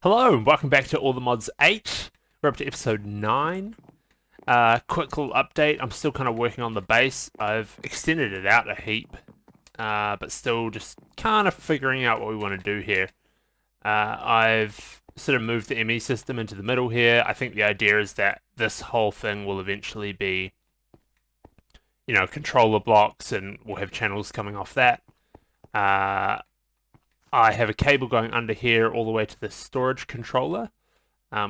Hello, and welcome back to All the Mods 8. We're up to episode 9. Quick little update. I'm still kind of working on the base. I've extended it out a heap, but still just kind of figuring out what we want to do here. I've sort of moved the ME system into the middle here. I think the idea is that this whole thing will eventually be, controller blocks, and we'll have channels coming off that. I have a cable going under here all the way to the storage controller,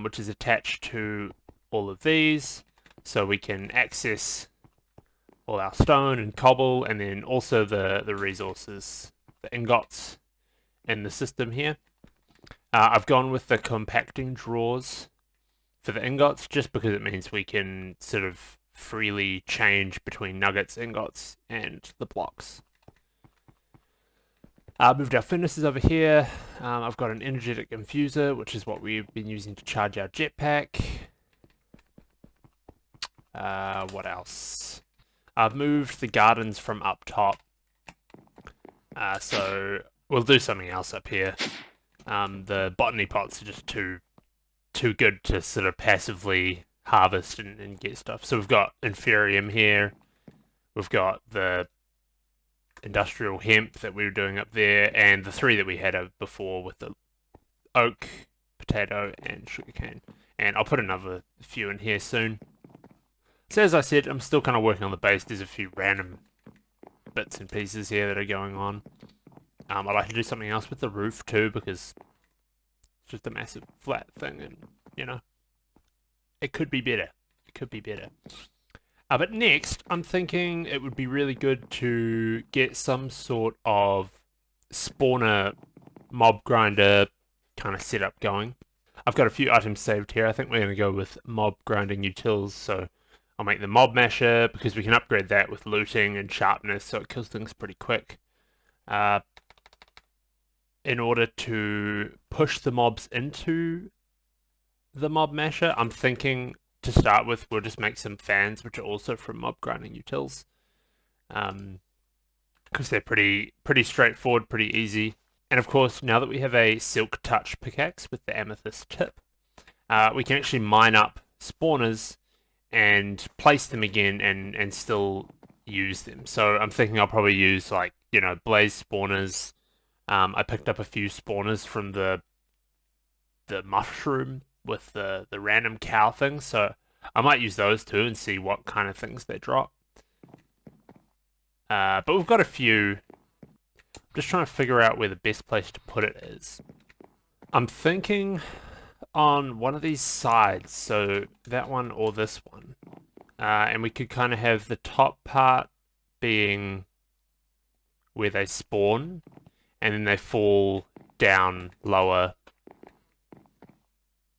which is attached to all of these, so we can access all our stone and cobble, and then also the resources, the ingots in the system here. I've gone with the compacting drawers for the ingots, just because it means we can sort of freely change between nuggets, ingots, and the blocks. Moved our furnaces over here. I've got an energetic infuser, which is what we've been using to charge our jetpack. What else? I've moved the gardens from up top. So we'll do something else up here. The botany pots are just too good to sort of passively harvest and get stuff. So we've got Inferium here. We've got the industrial hemp that we were doing up there, and the 3 that we had before with the oak, potato, and sugarcane. And I'll put another few in here soon. So as I said, I'm still kind of working on the base. There's a few random bits and pieces here that are going on. I'd like to do something else with the roof too, because it's just a massive flat thing, and it could be better. It could be better. But next, I'm thinking it would be really good to get some sort of spawner mob grinder kind of setup going. I've got a few items saved here. I think we're going to go with mob grinding utils, so I'll make the mob masher, because we can upgrade that with looting and sharpness, so it kills things pretty quick. In order to push the mobs into the mob masher, I'm thinking to start with, we'll just make some fans, which are also from mob grinding utils, because they're pretty straightforward, pretty easy. And of course, now that we have a silk touch pickaxe with the amethyst tip, we can actually mine up spawners and place them again and still use them. So I'm thinking I'll probably use blaze spawners. I picked up a few spawners from the mushroom with the random cow thing, so I might use those too and see what kind of things they drop. But we've got a few. I'm just trying to figure out where the best place to put it is. I'm thinking on one of these sides, so that one or this one. And we could kind of have the top part being where they spawn, and then they fall down lower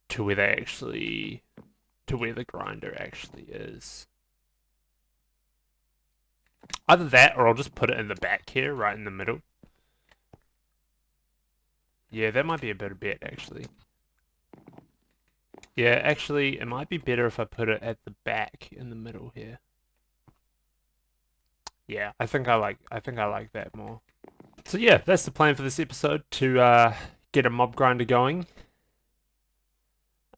to where the grinder actually is. Either that, or I'll just put it in the back here, right in the middle. Yeah, that might be a better bet, actually. Yeah, actually, it might be better if I put it at the back in the middle here. Yeah, I think I like that more. So yeah, that's the plan for this episode, to get a mob grinder going.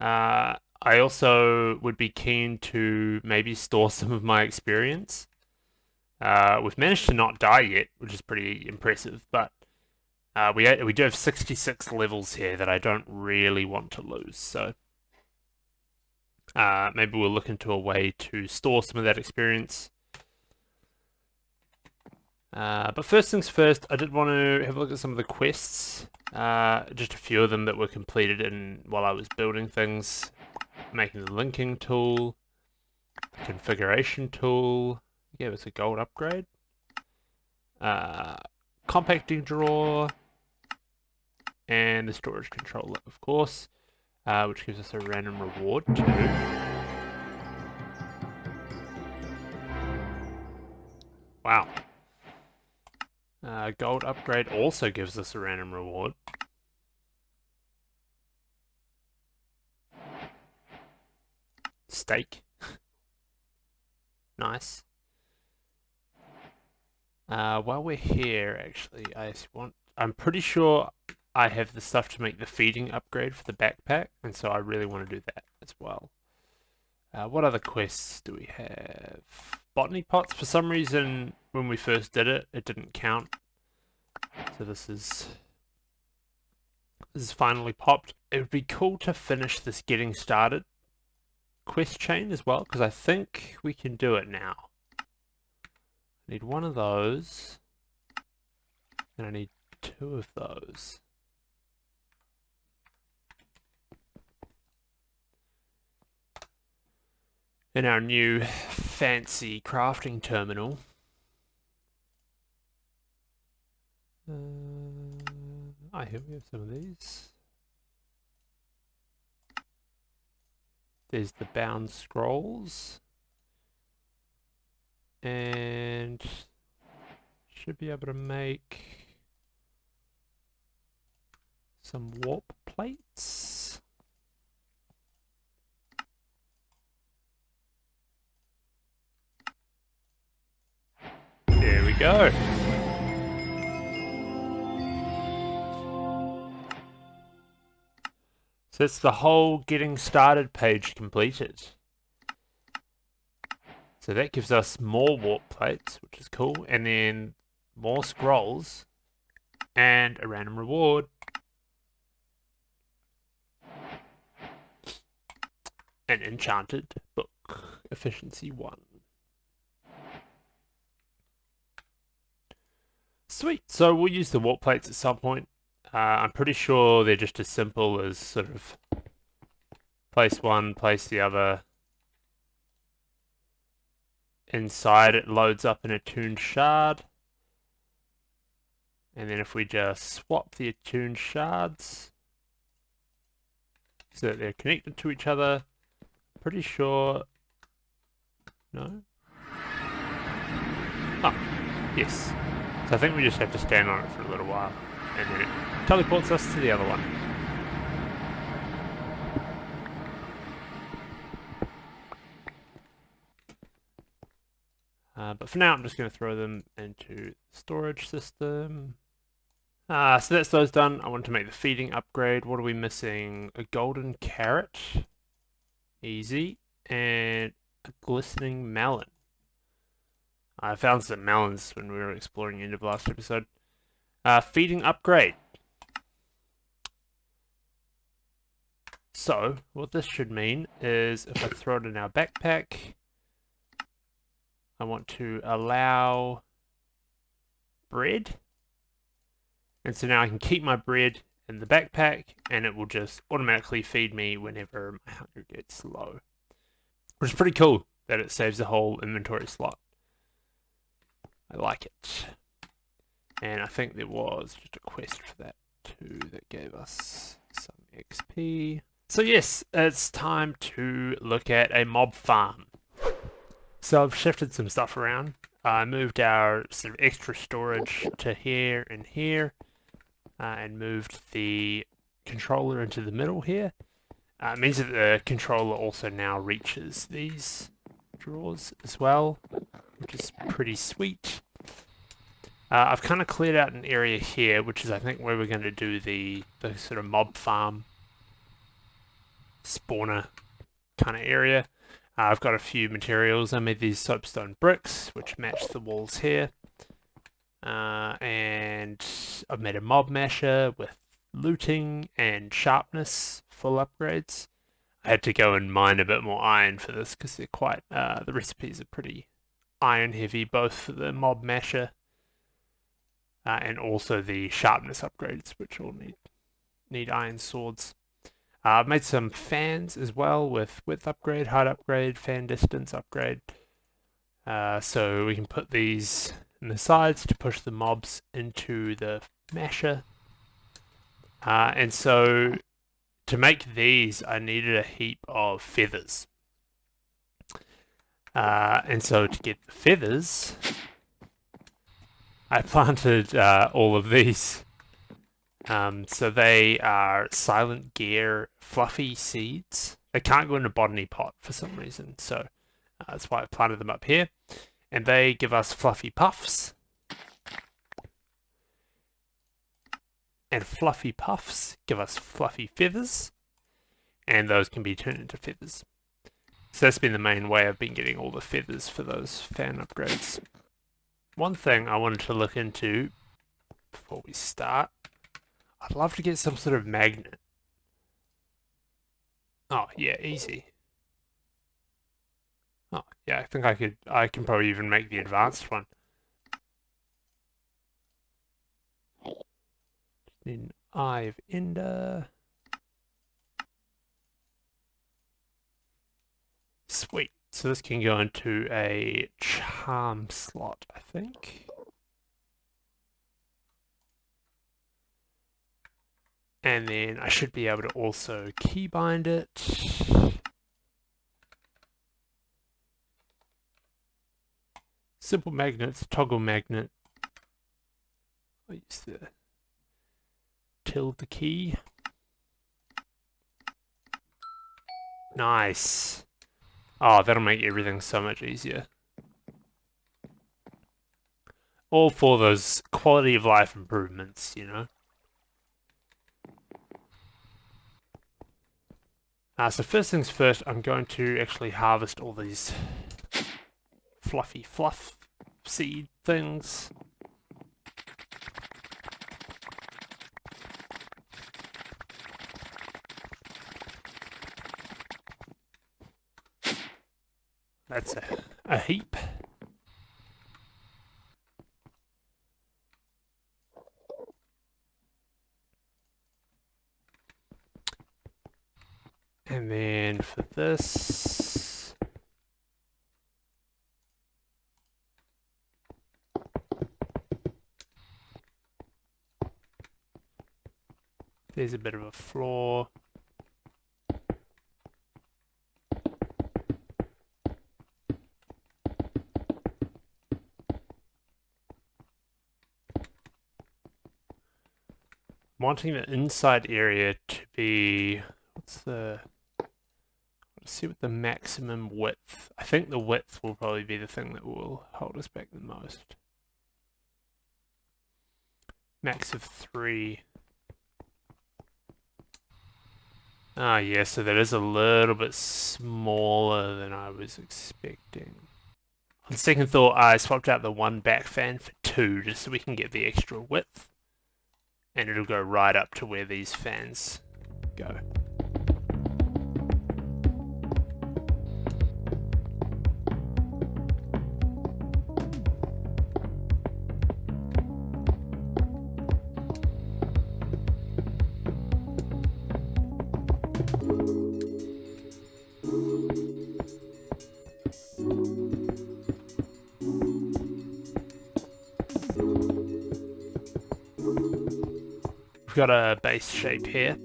I also would be keen to maybe store some of my experience. We've managed to not die yet, which is pretty impressive, but we do have 66 levels here that I don't really want to lose, so maybe we'll look into a way to store some of that experience. But first things first, I did want to have a look at some of the quests. Just a few of them that were completed while I was building things. Making the linking tool, configuration tool, gave us a gold upgrade. Compacting drawer, and the storage controller, of course, which gives us a random reward too. Wow. Gold upgrade also gives us a random reward. Steak. Nice. While we're here, actually, I'm pretty sure I have the stuff to make the feeding upgrade for the backpack, and so I really want to do that as well. What other quests do we have? Botany pots. For some reason, when we first did it, it didn't count. So this is finally popped. It would be cool to finish this getting started quest chain as well, because I think we can do it now. I need one of those, and I need 2 of those. In our new fancy crafting terminal. Here we have some of these. There's the bound scrolls. And should be able to make some warp plates. There we go. So that's the whole getting started page completed. So that gives us more warp plates, which is cool, and then more scrolls and a random reward. An enchanted book, efficiency 1. Sweet. So we'll use the warp plates at some point. I'm pretty sure they're just as simple as sort of place one, place the other. Inside it loads up an attuned shard. And then if we just swap the attuned shards so that they're connected to each other, pretty sure... No? Oh, yes. So I think we just have to stand on it for a little while, and then it teleports us to the other one. But for now, I'm just going to throw them into the storage system. So that's those done. I want to make the feeding upgrade. What are we missing? A golden carrot. Easy. And a glistening melon. I found some melons when we were exploring the end of last episode. Feeding upgrade. So, what this should mean is if I throw it in our backpack, I want to allow bread. And so now I can keep my bread in the backpack, and it will just automatically feed me whenever my hunger gets low. Which is pretty cool that it saves the whole inventory slot. I like it. And I think there was just a quest for that too that gave us some XP. So yes, it's time to look at a mob farm. So I've shifted some stuff around. I moved our sort of extra storage to here and here, and moved the controller into the middle here. It means that the controller also now reaches these drawers as well, which is pretty sweet. I've kind of cleared out an area here, which is I think where we're going to do the sort of mob farm spawner kind of area. I've got a few materials. I made these soapstone bricks, which match the walls here. And I've made a mob masher with looting and sharpness full upgrades. I had to go and mine a bit more iron for this because they're quite, the recipes are pretty iron heavy, both for the mob masher and also the sharpness upgrades, which all need iron swords. I've made some fans as well with width upgrade, height upgrade, fan distance upgrade. So we can put these in the sides to push the mobs into the masher. And so to make these, I needed a heap of feathers. And so to get the feathers, I planted all of these. So they are Silent Gear fluffy seeds. They can't go in a botany pot for some reason, so that's why I planted them up here. And they give us fluffy puffs. and fluffy puffs give us fluffy feathers, and those can be turned into feathers. So that's been the main way I've been getting all the feathers for those fan upgrades. One thing I wanted to look into before we start, I'd love to get some sort of magnet. Oh, yeah, easy. Oh, yeah, I think I can probably even make the advanced one. Then Eye of Ender. Sweet. So this can go into a charm slot, I think. And then I should be able to also keybind it. Simple magnets, toggle magnet. I'll use the tilde key. Nice. Oh, that'll make everything so much easier. All for those quality of life improvements, you know? So first things first, I'm going to actually harvest all these fluffy fluff seed things. That's a heap. And then for this, there's a bit of a flaw. Wanting the inside area to be, let's see what the maximum width. I think the width will probably be the thing that will hold us back the most. Max of 3. Ah, yeah, so that is a little bit smaller than I was expecting. On second thought, I swapped out the one back fan for 2 just so we can get the extra width. And it'll go right up to where these fans go. We've got a base shape here.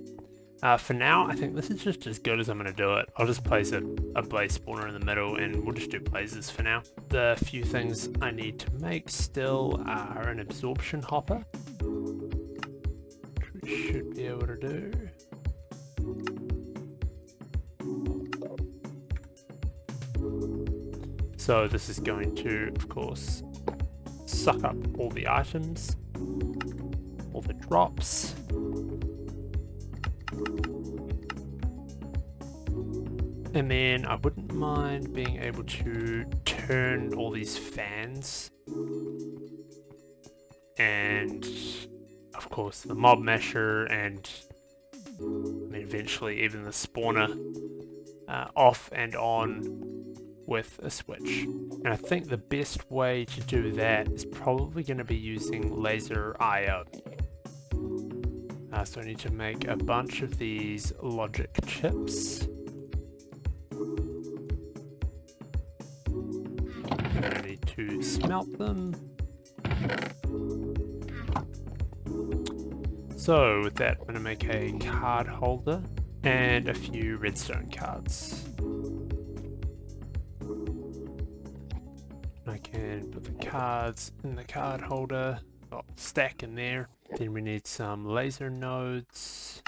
For now, I think this is just as good as I'm going to do it. I'll just place a blaze spawner in the middle and we'll just do blazes for now. The few things I need to make still are an absorption hopper, which we should be able to do. So this is going to, of course, suck up all the items, all the drops. And then I wouldn't mind being able to turn all these fans. And of course the mob masher and I mean, eventually even the spawner off and on with a switch. And I think the best way to do that is probably going to be using laser IO. So I need to make a bunch of these logic chips. I need to smelt them. So with that, I'm going to make a card holder and a few redstone cards. I can put the cards in the card holder, stack in there. Then we need some laser nodes.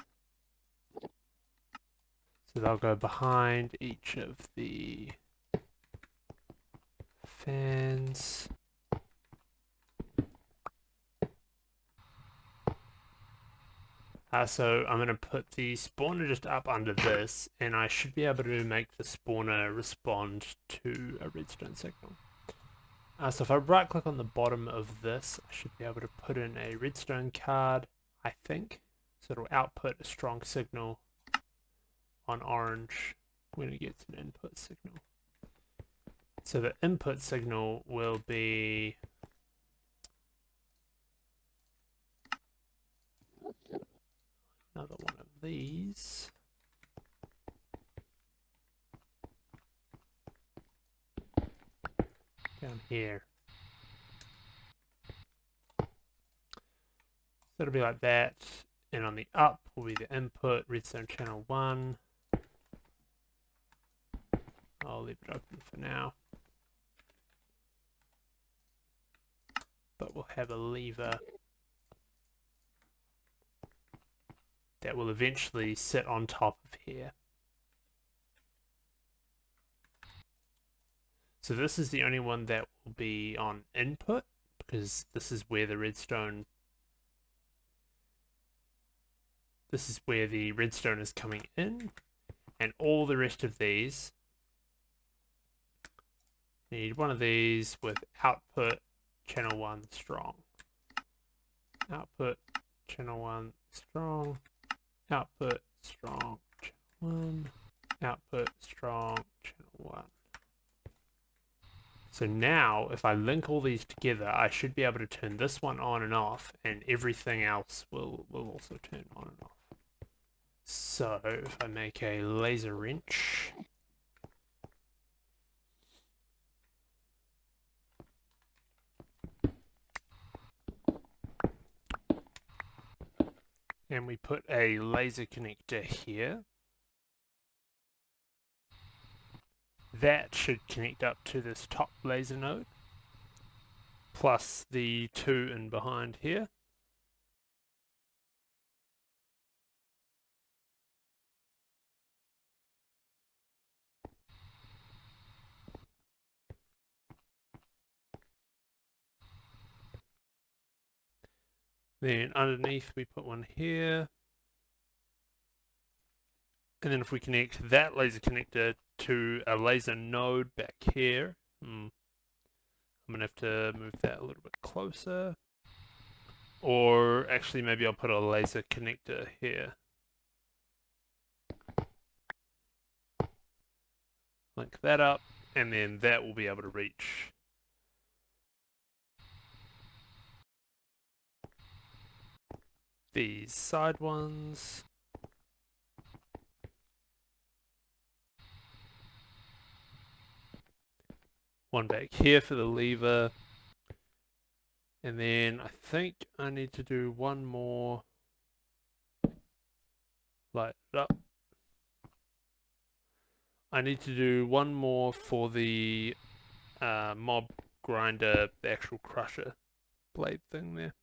So they'll go behind each of the fans. So I'm going to put the spawner just up under this, and I should be able to make the spawner respond to a redstone signal. So if I right click on the bottom of this, I should be able to put in a redstone card, I think. So it'll output a strong signal on orange when it gets an input signal. So the input signal will be another one of these. Down here. So it'll be like that. And on the up will be the input, redstone channel 1. I'll leave it open for now. But we'll have a lever that will eventually sit on top of here. So this is the only one that will be on input, because this is where the redstone is coming in, and all the rest of these need one of these with output channel 1 strong. Output channel 1 strong. Output strong channel 1. Output strong channel 1. So now, if I link all these together, I should be able to turn this one on and off, and everything else will also turn on and off. So, if I make a laser wrench, and we put a laser connector here, that should connect up to this top laser node, plus the 2 in behind here. Then underneath we put one here. And then if we connect that laser connector to a laser node back here, I'm going to have to move that a little bit closer. Or actually maybe I'll put a laser connector here. Link that up, and then that will be able to reach these side ones. One back here for the lever. And then I think I need to do one more. Light it up. I need to do one more for the mob grinder, the actual crusher blade thing there.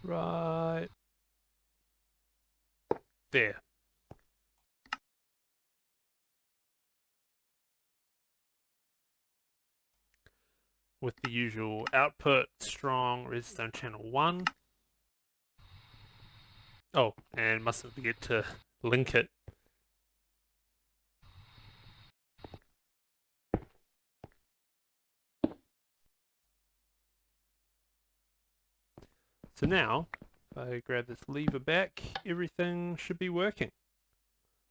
Right there. With the usual output, strong, redstone channel 1. Oh, and mustn't forget to link it. So now, if I grab this lever back, everything should be working.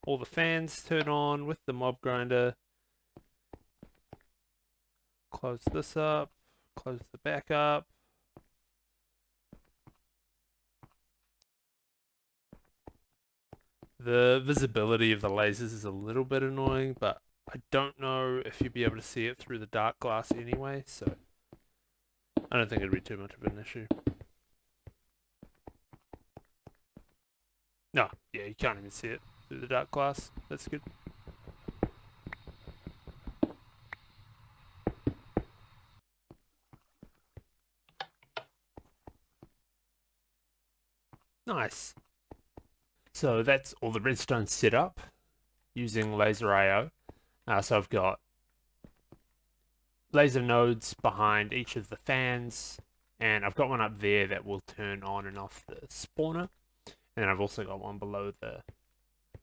All the fans turn on with the mob grinder. Close this up, close the back up. The visibility of the lasers is a little bit annoying, but I don't know if you'll be able to see it through the dark glass anyway, so I don't think it'd be too much of an issue. No, yeah, you can't even see it through the dark glass. That's good. Nice. So that's all the redstone set up. using laser IO. So I've got laser nodes behind each of the fans, and I've got one up there that will turn on and off the spawner, and then I've also got one below the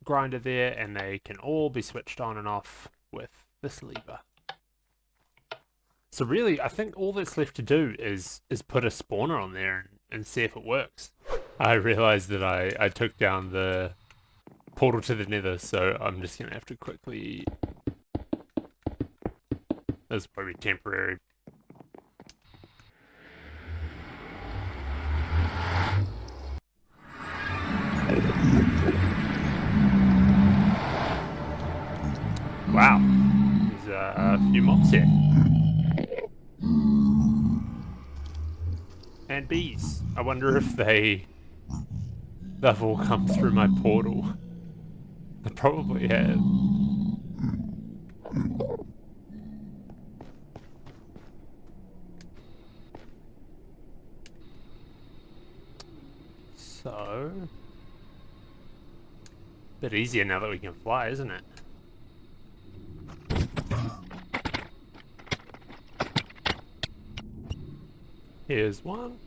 grinder there, and they can all be switched on and off with this lever. So really, I think all that's left to do is put a spawner on there and see if it works. I realized that I took down the portal to the nether, so I'm just gonna have to quickly... This is probably temporary. Wow, there's a few mobs here. And bees. I wonder if they've all come through my portal. They probably have. So... bit easier now that we can fly, isn't it? Here's one.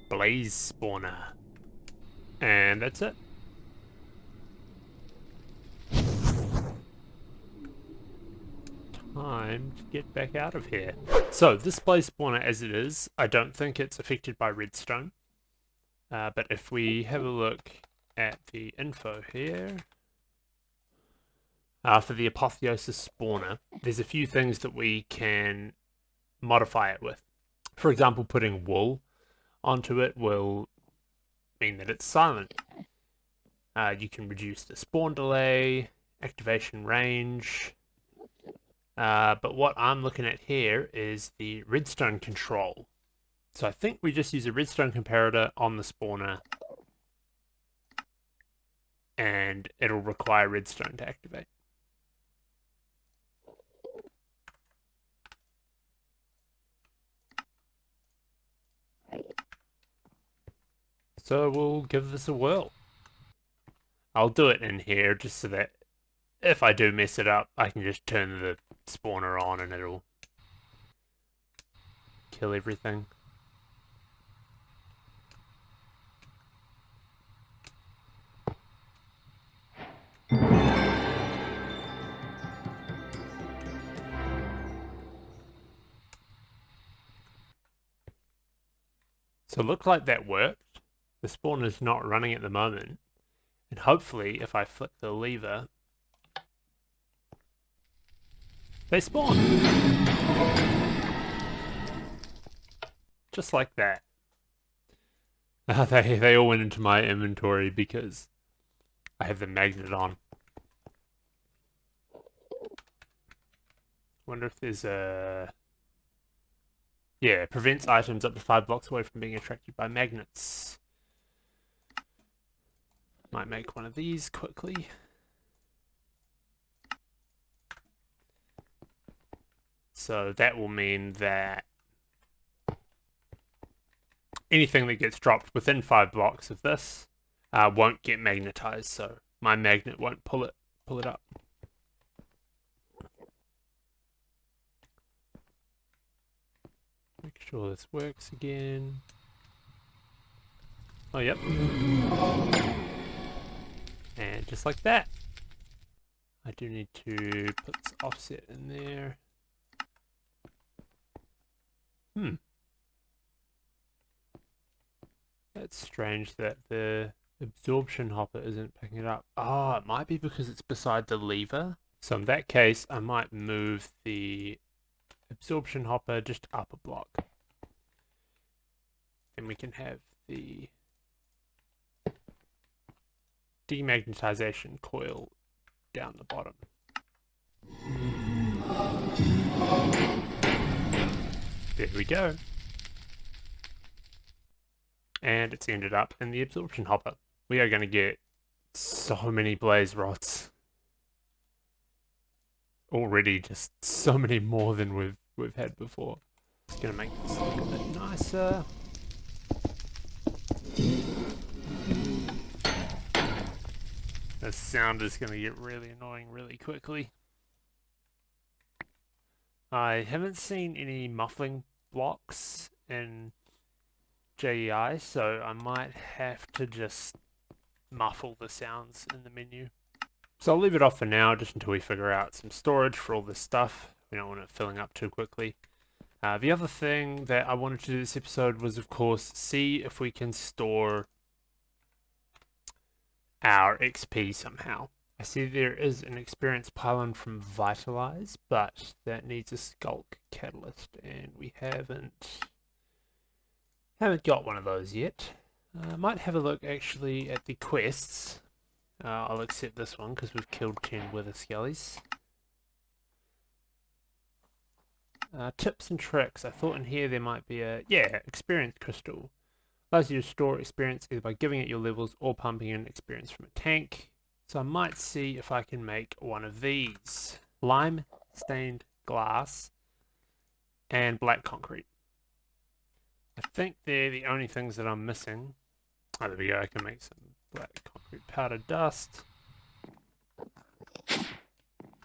Blaze spawner. And that's it. Time to get back out of here. So this blaze spawner as it is, I don't think it's affected by redstone. But if we have a look at the info here, for the apotheosis spawner, there's a few things that we can modify it with. For example, putting wool onto it will mean that it's silent. You can reduce the spawn delay, activation range, but what I'm looking at here is the redstone control. So I think we just use a redstone comparator on the spawner and it'll require redstone to activate. So we'll give this a whirl. I'll do it in here just so that if I do mess it up, I can just turn the spawner on and it'll kill everything. So it looked like that worked. The spawner's not running at the moment. And hopefully, if I flick the lever, they spawn. Just like that. They all went into my inventory because I have the magnet on. Wonder if there's a... Yeah, prevents items up to 5 blocks away from being attracted by magnets. Might make one of these quickly. So that will mean that anything that gets dropped within 5 blocks of this won't get magnetized, so my magnet won't pull it up. Make sure this works again. Oh, yep. And just like that. I do need to put this offset in there. That's strange that the absorption hopper isn't picking it up. Oh, it might be because it's beside the lever. So in that case, I might move the absorption hopper just up a block. Then we can have the demagnetization coil down the bottom. There we go. And it's ended up in the absorption hopper. We are going to get So many blaze rods. Already just so many more than we've had before. It's gonna make this look a bit nicer. The sound is gonna get really annoying really quickly. I haven't seen any muffling blocks in JEI, so I might have to just muffle the sounds in the menu. So I'll leave it off for now, just until we figure out some storage for all this stuff. We don't want it filling up too quickly. The other thing that I wanted to do this episode was, of course, see if we can store our XP somehow. I see there is an experience pylon from Vitalize, but that needs a Skulk catalyst, and we haven't got one of those yet. I might have a look actually at the quests. I'll accept this one because we've killed 10 Wither Skellies. Tips and tricks. I thought in here there might be a experience crystal. Allows you to store experience either by giving it your levels or pumping in experience from a tank. So I might see if I can make one of these. Lime stained glass and black concrete. I think they're the only things that I'm missing. Oh, there we go. I can make some black concrete powder dust.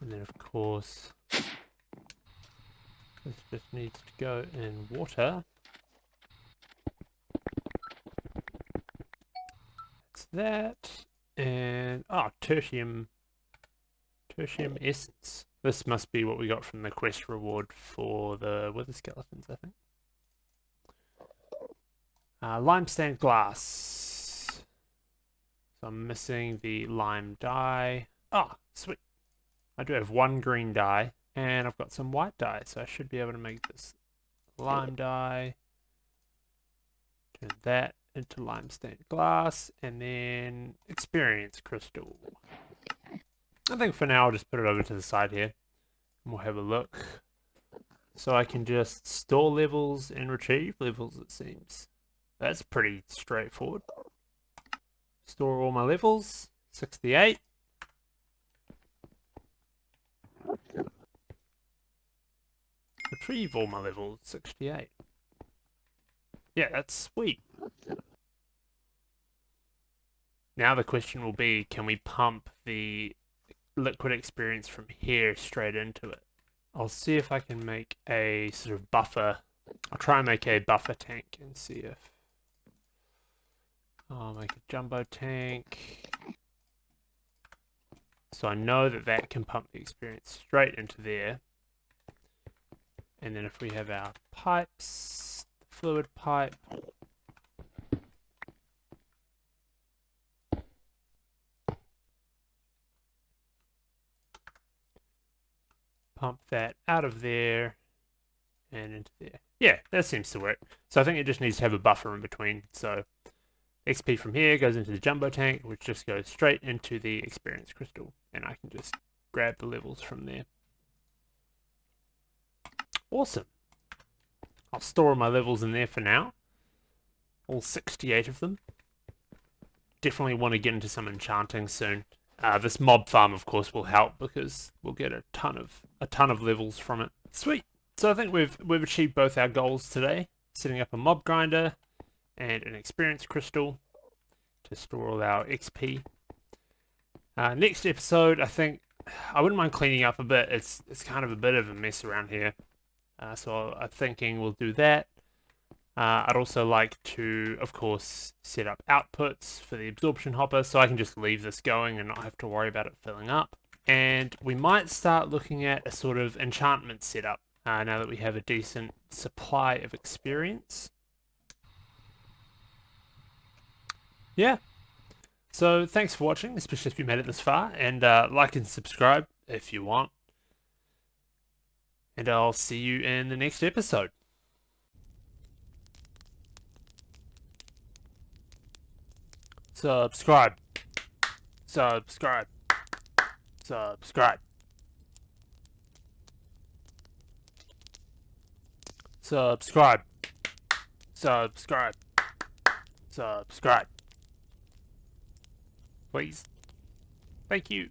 And then, of course, this just needs to go in water. That's that. And, tertium essence. This must be what we got from the quest reward for the wither skeletons, I think. Lime stained glass. So I'm missing the lime dye. Sweet. I do have one green dye, and I've got some white dye, so I should be able to make this lime dye. Turn that into lime stained glass, and then experience crystal. I think for now I'll just put it over to the side here, and we'll have a look. So I can just store levels and retrieve levels, it seems. That's pretty straightforward. Store all my levels, 68. Retrieve all my levels, 68. Yeah, that's sweet. Now the question will be, can we pump the liquid experience from here straight into it? I'll see if I can make a sort of buffer. I'll try and make a buffer tank and see if... I'll make a jumbo tank. So I know that that can pump the experience straight into there. And then if we have our pipes, the fluid pipe, pump that out of there and into there. Yeah, that seems to work. So I think it just needs to have a buffer in between. So XP from here goes into the jumbo tank, which just goes straight into the experience crystal. And I can just grab the levels from there. Awesome. I'll store my levels in there for now. All 68 of them. Definitely want to get into some enchanting soon. This mob farm, of course, will help because we'll get a ton of levels from it. Sweet. So I think we've achieved both our goals today. Setting up a mob grinder and an experience crystal to store all our XP. Next episode, I think I wouldn't mind cleaning up a bit. It's kind of a bit of a mess around here. So I'm thinking we'll do that. I'd also like to, of course, set up outputs for the absorption hopper so I can just leave this going and not have to worry about it filling up. And we might start looking at a sort of enchantment setup now that we have a decent supply of experience. Yeah. So thanks for watching, especially if you made it this far, and like and subscribe if you want. And I'll see you in the next episode. Subscribe. Subscribe. Subscribe. Subscribe. Subscribe. Subscribe. Please. Thank you.